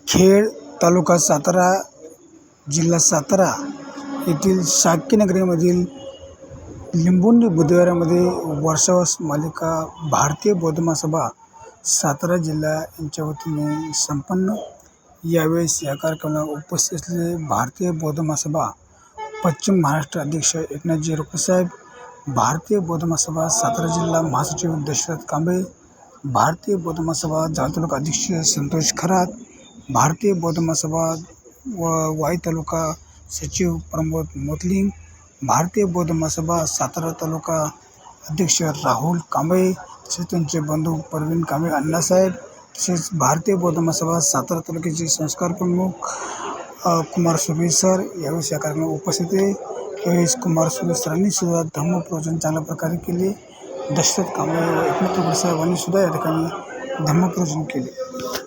खेड तालुका सातारा जिल्हा सातारा येथील शाक्यनगरीमधील लिंबोनी बुधवारामध्ये वर्षावास मालिका भारतीय बौद्ध महासभा सातारा जिल्हा यांच्या वतीने संपन्न। यावेळेस या कार्यक्रमाला उपस्थित असलेले भारतीय बौद्ध महासभा पश्चिम महाराष्ट्र अध्यक्ष एकनाथजी रुपसाहेब, भारतीय बौद्ध महासभा सातारा जिल्हा महासचिव दशरथ कांबळे, भारतीय बौद्ध महासभा जावळ तालुका अध्यक्ष संतोष खरात, भारतीय बौद्ध महासभा वाई तालुका सचिव प्रमोद मोतलिंग, भारतीय बौद्ध महासभा सातारा तालुका अध्यक्ष राहुल कांबळे, तसेच त्यांचे बंधू परवीन कांबळे अण्णासाहेब, तसेच भारतीय बौद्ध महासभा सातारा तालुक्याचे संस्कार प्रमुख कुमार सुर्वे सर यावेळेस या कार्यक्रमाला उपस्थित होते। यावेळेस कुमार सुर्वे सरांनी सुद्धा धम्मप्रवचन चांगल्या प्रकारे केले। दशरथ कांबळे व एकनाथ रुपसाहेबांनी सुद्धा या ठिकाणी धम्मप्रवचन केले।